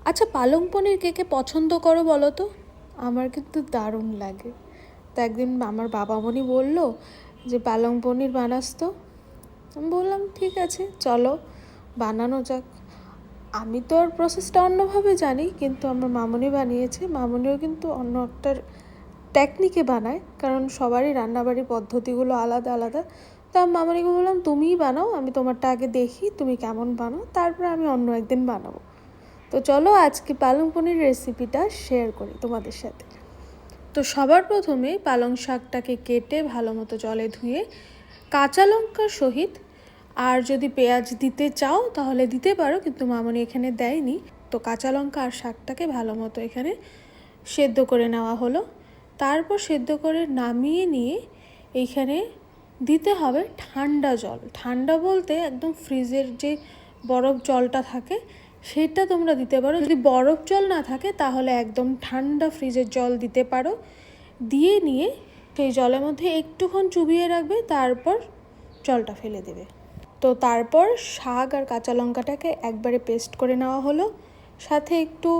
আচ্ছা, পালং পনির কে কে পছন্দ করো বলো তো? আমার কিন্তু দারুণ লাগে। তো একদিন আমার বাবামণি বলল যে পালং পনির বানাস তো। আমি বললাম ঠিক আছে, চলো বানানো যাক। আমি তো আর প্রসেসটা অন্যভাবে জানি, কিন্তু আমার মামনি বানিয়েছে। মামনিও কিন্তু অন্য একটা টেকনিকে বানায়, কারণ সবারই রান্নাবাড়ির পদ্ধতিগুলো আলাদা আলাদা। তো আমি মামনিকে বললাম তুমিই বানাও, আমি তোমারটা আগে দেখি তুমি কেমন বানাও, তারপরে আমি অন্য একদিন বানাবো। তো চলো আজকে পালং পনির রেসিপিটা শেয়ার করি তোমাদের সাথে। তো সবার প্রথমে পালং শাকটাকে কেটে ভালো মতো জলে ধুয়ে কাঁচা লঙ্কার সহিত, আর যদি পেঁয়াজ দিতে চাও তাহলে দিতে পারো, কিন্তু মামনি এখানে দেয়নি। তো কাঁচা লঙ্কা আর শাকটাকে ভালো মতো এখানে সেদ্ধ করে নেওয়া হলো। তারপর সেদ্ধ করে নামিয়ে নিয়ে এইখানে দিতে হবে ঠান্ডা জল। ঠান্ডা বলতে একদম ফ্রিজের যে বরফ জলটা থাকে সেটা তোমরা দিতে পারো। যদি বরফ জল না থাকে তাহলে একদম ঠান্ডা ফ্রিজের জল দিতে পারো। দিয়ে নিয়ে সেই জলের মধ্যে একটুক্ষণ চুবিয়ে রাখবে, তারপর জলটা ফেলে দেবে। তো তারপর শাক আর কাঁচা লঙ্কাটাকে একবারে পেস্ট করে নেওয়া হলো, সাথে একটু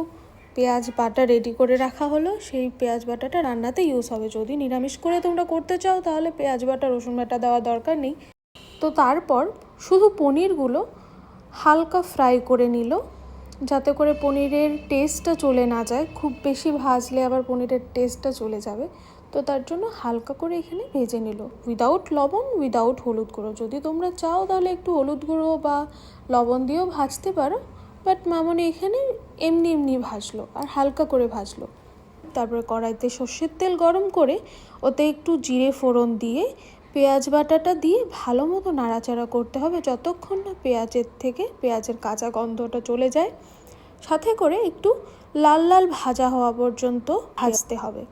পেঁয়াজ বাটা রেডি করে রাখা হলো। সেই পেঁয়াজ বাটাটা রান্নাতে ইউজ হবে। যদি নিরামিষ করে তোমরা করতে চাও তাহলে পেঁয়াজ বাটা রসুন বাটা দেওয়ার দরকার নেই। তো তারপর শুধু পনিরগুলো হালকা ফ্রাই করে নিল, যাতে করে পনিরের টেস্টটা চলে না যায়। খুব বেশি ভাজলে আবার পনিরের টেস্টটা চলে যাবে। তো তার জন্য হালকা করে এখানে ভেজে নিল, উইদাউট লবণ, উইদাউট হলুদ গুঁড়ো। যদি তোমরা চাও তাহলে একটু হলুদ গুঁড়ো বা লবণ দিয়েও ভাজতে পারো, বাট মামনি এখানে এমনি এমনি ভাজলো আর হালকা করে ভাজলো। তারপরে কড়াইতে সর্ষের তেল গরম করে ওতে একটু জিরে ফোড়ন দিয়ে পেঁয়াজ বাটাটা দিয়ে ভালো মতো নাড়াচাড়া করতে হবে, যতক্ষণ না পেঁয়াজের থেকে পেঁয়াজের কাঁচা গন্ধটা চলে যায়। সাথে করে একটু লাল লাল ভাজা হওয়া পর্যন্ত ভাজতে হবে।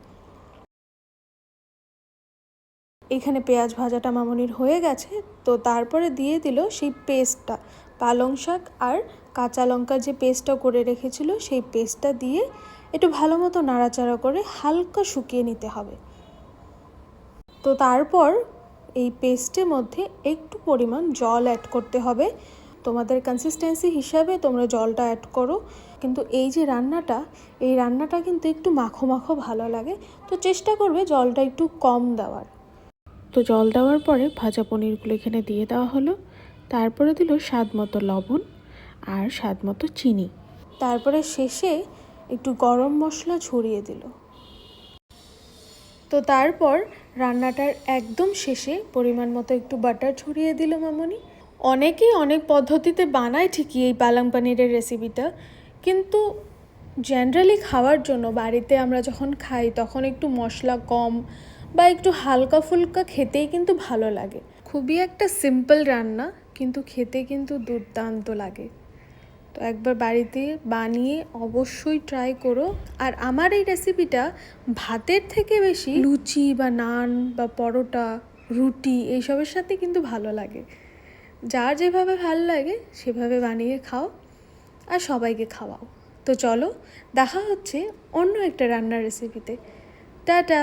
এখানে পেঁয়াজ ভাজাটা মামনির হয়ে গেছে। তো তারপরে দিয়ে দিল সেই পেস্টটা, পালং শাক আর কাঁচা লঙ্কার যে পেস্টটা করে রেখেছিল সেই পেস্টটা দিয়ে একটু ভালো মতো নাড়াচাড়া করে হালকা শুকিয়ে নিতে হবে। তো তারপর এই পেস্টের মধ্যে একটু পরিমাণ জল অ্যাড করতে হবে। তোমাদের কনসিস্টেন্সি হিসাবে তোমরা জলটা অ্যাড করো, কিন্তু এই যে রান্নাটা, এই রান্নাটা কিন্তু একটু মাখো মাখো ভালো লাগে। তো চেষ্টা করবে জলটা একটু কম দেওয়ার। তো জল দেওয়ার পরে ভাজা পনিরগুলো এখানে দিয়ে দেওয়া হলো। তারপরে দিল স্বাদ মতো লবণ আর স্বাদ মতো চিনি। তারপরে শেষে একটু গরম মশলা ছড়িয়ে দিল। তো তারপর রান্নাটার একদম শেষে পরিমাণ মতো একটু বাটার ছড়িয়ে দিল মামনি। অনেকেই অনেক পদ্ধতিতে বানায় ঠিকই এই পালং পনিরের রেসিপিটা, কিন্তু জেনারেলি খাওয়ার জন্য বাড়িতে আমরা যখন খাই তখন একটু মশলা কম বা একটু হালকা ফুলকা খেতেই কিন্তু ভালো লাগে। খুবই একটা সিম্পল রান্না, কিন্তু খেতে কিন্তু দুর্দান্ত লাগে। তো একবার বাড়িতে বানিয়ে অবশ্যই ট্রাই করো। আর আমার এই রেসিপিটা ভাতের থেকে বেশি লুচি বা নান বা পরোটা, রুটি এইসবের সাথে কিন্তু ভালো লাগে। যার যেভাবে ভালো লাগে সেভাবে বানিয়ে খাও আর সবাইকে খাওয়াও। তো চলো দেখা হচ্ছে অন্য একটা রান্নার রেসিপিতে। টাটা।